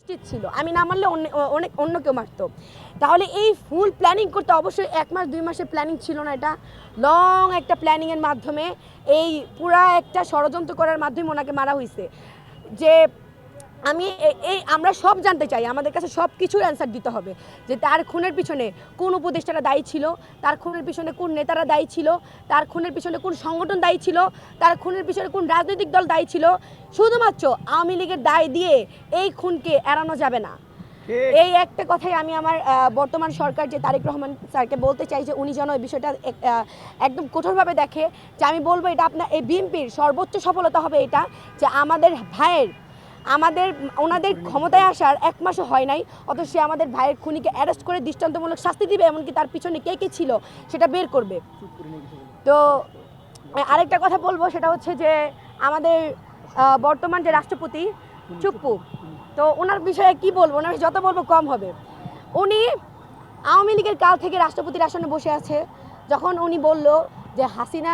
নিশ্চিত ছিল, আমি না মারলে অনেক অন্য কেউ মারতো। তাহলে এই ফুল প্ল্যানিং করতে অবশ্যই 1 মাস 2 মাসের প্ল্যানিং ছিল না, এটা লং একটা প্ল্যানিংয়ের মাধ্যমে এই পুরা একটা ষড়যন্ত্র করার মাধ্যমে ওনাকে মারা হয়েছে। যে আমি এই আমরা সব জানতে চাই, আমাদের কাছে সব কিছুর অ্যান্সার দিতে হবে যে তার খুনের পিছনে কোন উপদেষ্টারা দায়ী ছিল, তার খুনের পিছনে কোন নেতারা দায়ী ছিল, তার খুনের পিছনে কোন সংগঠন দায়ী ছিল, তার খুনের পিছনে কোন রাজনৈতিক দল দায়ী ছিল। শুধুমাত্র আওয়ামী লীগের দায় দিয়ে এই খুনকে এড়ানো যাবে না। এই একটা কথাই আমি আমার বর্তমান সরকার যে তারেক রহমান স্যারকে বলতে চাই যে উনি যেন এই বিষয়টা একদম কঠোরভাবে দেখে। যে আমি বলবো এটা আপনার এই বিএনপির সর্বোচ্চ সফলতা হবে এটা, যে আমাদের ভাইয়ের ওনাদের ক্ষমতায় আসার 1 মাসও হয় নাই, অথচ সে আমাদের ভাইয়ের খুনিকে অ্যারেস্ট করে দৃষ্টান্তমূলক শাস্তি দিবে, এমনকি তার পিছনে কে কে ছিল সেটা বের করবে। তো আরেকটা কথা বলবো, সেটা হচ্ছে যে আমাদের বর্তমান যে রাষ্ট্রপতি চুপ্পু, তো ওনার বিষয়ে কি বলবো, ওনার যত বলবো কম হবে। উনি আওয়ামী লীগের কাল থেকে রাষ্ট্রপতির আসনে বসে আছে। যখন উনি বলল যে হাসিনা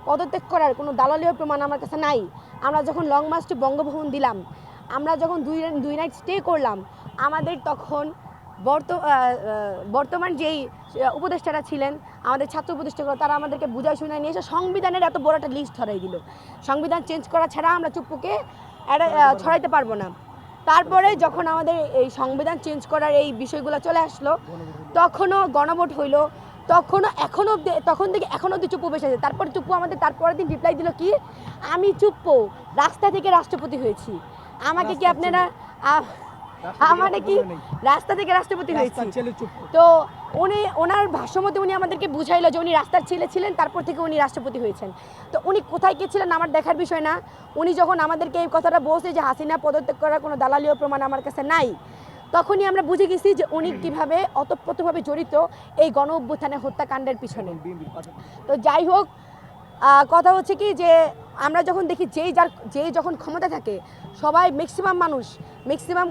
পদত্যাগ করার কোনো দালালীয় প্রমাণ আমার কাছে নাই, আমরা যখন লং মার্চ টু বঙ্গভবন দিলাম, আমরা যখন 2 নাইট স্টে করলাম, আমাদের তখন বর্তমান যেই উপদেষ্টারা ছিলেন, আমাদের ছাত্র উপদেষ্টাগুলো, তারা আমাদেরকে বুঝায় শুনে নিয়ে এসে সংবিধানের এত বড় একটা লিস্ট ধরাই দিল। সংবিধান চেঞ্জ করা ছাড়া আমরা চুপ্পুকে ছড়াইতে পারবো না। তারপরে যখন আমাদের এই সংবিধান চেঞ্জ করার এই বিষয়গুলো চলে আসলো, তখনও গণভোট হইলো, তখন থেকে এখনো অব্দি চুপ্পু বসে আছে। তারপর চুপ্পু আমাদের তারপরের দিন রিপ্লাই দিল কি, আমি চুপ্পু রাস্তা থেকে রাষ্ট্রপতি হয়েছি। আমাকে কি আপনারা আমাদের কি রাস্তা থেকে রাষ্ট্রপতি হয়েছি? তো ওনার ভাষ্যমতে উনি আমাদেরকে বুঝাইলো যে উনি রাস্তার ছেলে ছিলেন, তারপর থেকে উনি রাষ্ট্রপতি হয়েছেন। তো উনি কোথায় গিয়েছিলেন আমার দেখার বিষয় না। উনি যখন আমাদেরকে এই কথাটা বলছে যে হাসিনা পদত্যাগ করার কোনো দালালীয় প্রমাণ আমার কাছে নাই, তখনই আমরা বুঝে গেছি যে উনি কিভাবে অতপ্রতভাবে জড়িত এই গণ অভ্যুত্থানের হত্যাকাণ্ডের পিছনে। তো যাই হোক, কথা হচ্ছে কি যে আমরা যখন দেখি যেই যখন ক্ষমতা থাকে, সবাই ম্যাক্সিমাম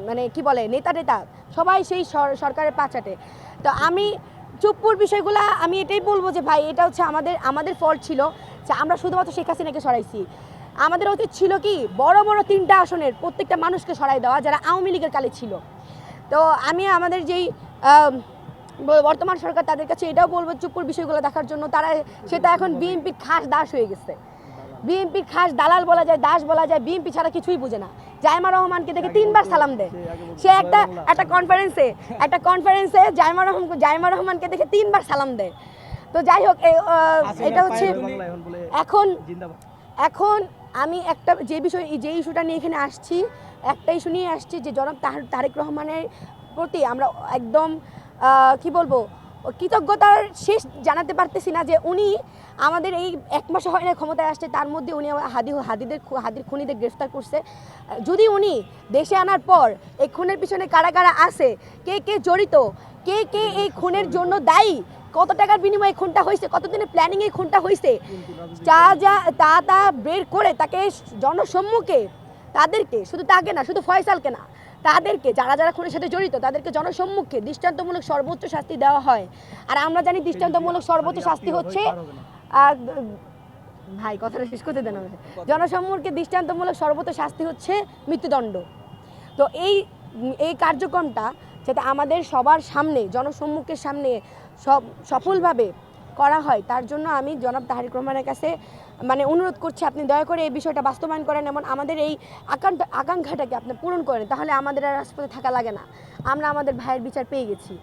মানে কি বলে নেতা সবাই সেই সরকারের পা চাটে। তো আমি চুপ্পুর বিষয়গুলো আমি এটাই বলবো যে ভাই, এটা হচ্ছে আমাদের ফল্ট ছিল যে আমরা শুধুমাত্র শেখ হাসিনাকে সরাইছি। আমাদের উচিত ছিল কি বড় বড় 3টা আসনের প্রত্যেকটা মানুষকে সরাই দেওয়া যারা আওয়ামী লীগের কালে ছিল। তো আমি আমাদের যেই বর্তমান সরকার, তাদের কাছে এটাও বলবো চুপ্পুর বিষয়গুলো দেখার জন্য। সেটা এখন বিএনপির খাস দাস হয়ে গেছে, বিএনপির খাস দালাল বলা যায়, দাস বলা যায়, বিএনপি ছাড়া কিছুই বুঝে না। জাইমা রহমানকে দেখে 3বার সালাম দেয় সে, একটা কনফারেন্সে জাইমা রহমানকে দেখে 3বার সালাম দেয়। তো যাই হোক, এটা হচ্ছে এখন আমি যে ইস্যুটা নিয়ে এখানে আসছি, একটা ইস্যু নিয়ে আসছি যে জনাব তারেক রহমানের প্রতি আমরা একদম কি বলবো, কৃতজ্ঞতার শেষ জানাতে পারতেছি না যে উনি আমাদের এই 1 মাস হয় না ক্ষমতায় আসছে, তার মধ্যে উনি হাদির খুনিদের গ্রেফতার করছে। যদি উনি দেশে আনার পর এই খুনের পিছনে কারা কারা আছে, কে কে জড়িত, কে কে এই খুনের জন্য দায়ী, কত টাকার বিনিময়ে খুনটা হয়েছে, কতদিনের প্ল্যানিং এই খুনটা হয়েছে, তা বের করে তাকে জনসম্মুখে, তাদেরকে, শুধু তাকে না, শুধু ফয়সালকে না, তাদেরকে যারা খুনের সাথে জড়িত তাদেরকে জনসম্মুখে দৃষ্টান্তমূলক সর্বোচ্চ শাস্তি দেওয়া হয়। আর আমরা জানি দৃষ্টান্তমূলক সর্বোচ্চ শাস্তি হচ্ছে, ভাই কথাটা শেষ করতে দেন আমাকে, জনসম্মুখে দৃষ্টান্তমূলক সর্বোচ্চ শাস্তি হচ্ছে মৃত্যুদণ্ড। তো এই কার্যক্রমটা যাতে আমাদের সবার সামনে, জনসম্মুখের সামনে সফলভাবে করা হয়, তার জন্য আমি জনাব তারেক রহমানের কাছে অনুরোধ করছি, আপনি দয়া করে এই বিষয়টা বাস্তবায়ন করেন, এমন আমাদের এই আকাঙ্ক্ষাটাকে আপনি পূরণ করেন, তাহলে আমাদের আর রাজপথে থাকা লাগে না। আমরা আমাদের ভাইয়ের বিচার পেয়ে গেছি।